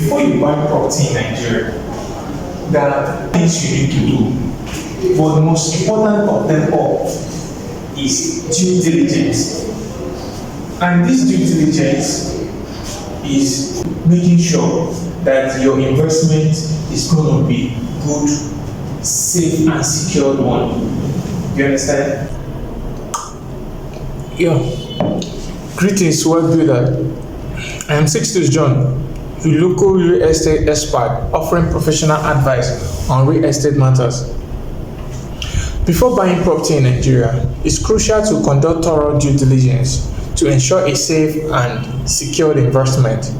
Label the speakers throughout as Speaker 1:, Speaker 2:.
Speaker 1: Before you buy property in Nigeria, there are things you need to do. But the most important of them all is due diligence. And this due diligence is making sure that your investment is going to be good, safe, and secured one. You understand? Yeah. Greetings, web builder. I am Sixtus John, a local real estate expert offering professional advice on real estate matters. Before buying property in Nigeria, it's crucial to conduct thorough due diligence to ensure a safe and secured investment.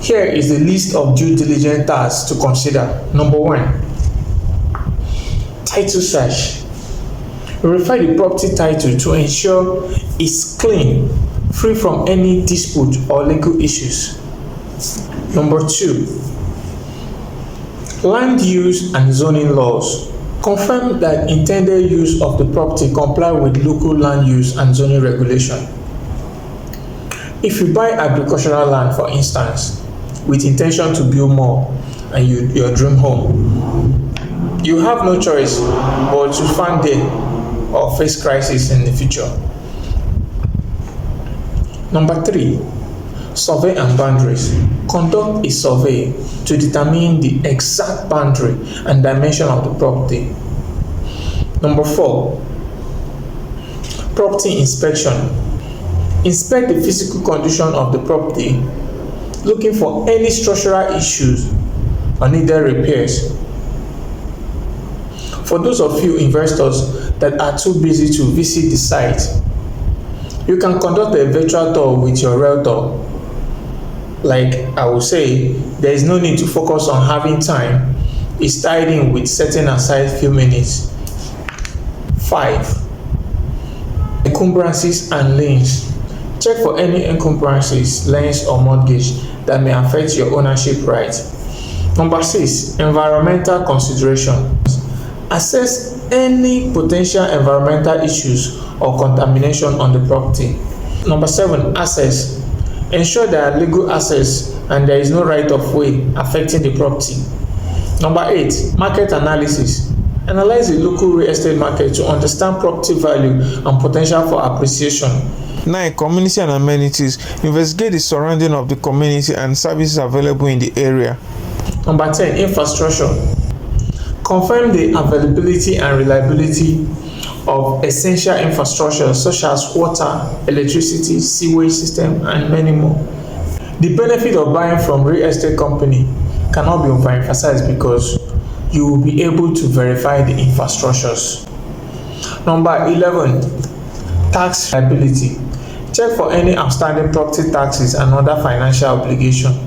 Speaker 1: Here is the list of due diligence tasks to consider. Number 1, title search. Verify the property title to ensure it's clean, free from any dispute or legal issues. Number 2, land use and zoning laws. Confirm that intended use of the property comply with local land use and zoning regulation. If you buy agricultural land, for instance, with intention to build more and your dream home, you have no choice but to fund it or face crisis in the future. Number 3, survey and boundaries. Conduct a survey to determine the exact boundary and dimension of the property. Number 4, property inspection. Inspect the physical condition of the property, looking for any structural issues or needed repairs. For those of you investors that are too busy to visit the site, you can conduct a virtual tour with your Realtor. Like I will say, there is no need to focus on having time. It's tied in with setting aside few minutes. 5, encumbrances and liens. Check for any encumbrances, liens, or mortgage that may affect your ownership rights. Number 6, environmental considerations. Assess any potential environmental issues or contamination on the property. Number 7, access. Ensure there are legal access and there is no right of way affecting the property. Number 8, market analysis. Analyze the local real estate market to understand property value and potential for appreciation.
Speaker 2: 9, community and amenities. Investigate the surrounding of the community and services available in the area.
Speaker 1: Number 10, infrastructure. Confirm the availability and reliability of essential infrastructure such as water, electricity, sewage system, and many more. The benefit of buying from real estate company cannot be overemphasized because you will be able to verify the infrastructures. Number 11, tax liability. Check for any outstanding property taxes and other financial obligations.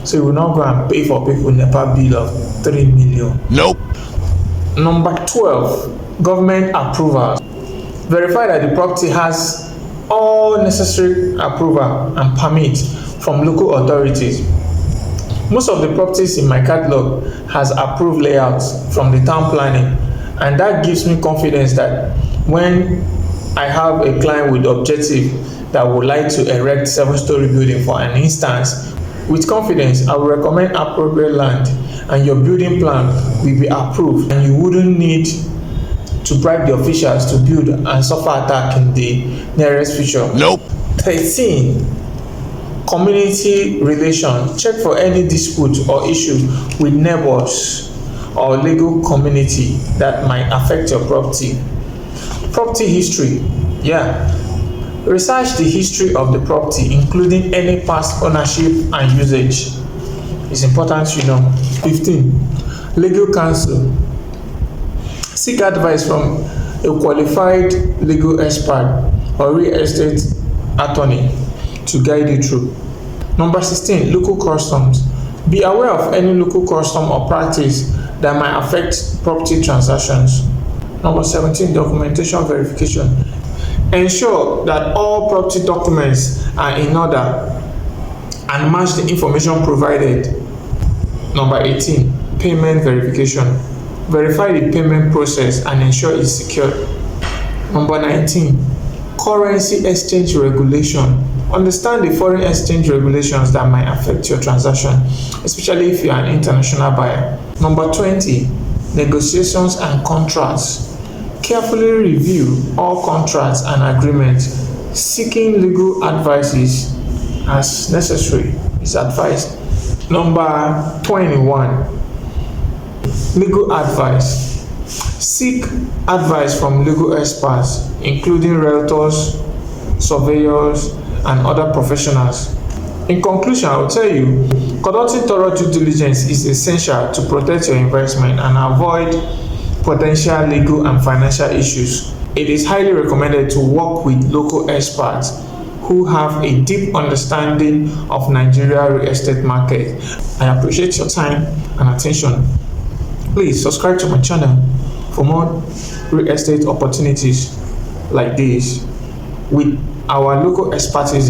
Speaker 1: So you will not go and pay for people NEPA bill of 3 million.
Speaker 2: Nope.
Speaker 1: Number 12, government approvals. Verify that the property has all necessary approval and permit from local authorities. Most of the properties in my catalog has approved layouts from the town planning, and that gives me confidence that when I have a client with objective that would like to erect 7-story building, for an instance, with confidence I will recommend appropriate land and your building plan will be approved, and you wouldn't need to bribe the officials to build and suffer attack in the nearest future.
Speaker 2: Nope.
Speaker 1: 13, community relations. Check for any dispute or issue with neighbors or legal community that might affect your property. Property history. Research the history of the property, including any past ownership and usage. It's important to know. 15, legal counsel. Seek advice from a qualified legal expert or real estate attorney to guide you through. Number 16, local customs. Be aware of any local custom or practice that might affect property transactions. Number 17, documentation verification. Ensure that all property documents are in order and match the information provided. Number 18, payment verification. Verify the payment process and ensure it's secure. Number 19, currency exchange regulation Understand the foreign exchange regulations that might affect your transaction, especially if you are an international buyer. Number 20, negotiations and contracts. Carefully review all contracts and agreements. Seeking legal advice as necessary is advised. Number 21, legal advice. Seek advice from legal experts, including realtors, surveyors, and other professionals. In conclusion, I will tell you, conducting thorough due diligence is essential to protect your investment and avoid potential legal and financial issues. It is highly recommended to work with local experts who have a deep understanding of Nigeria real estate market. I appreciate your time and attention. Please subscribe to my channel for more real estate opportunities like this. With our local expertise,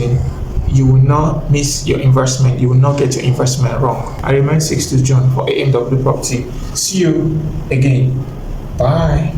Speaker 1: you will not miss your investment. You will not get your investment wrong. I remain 62 John for AMW Property. See you again. Bye.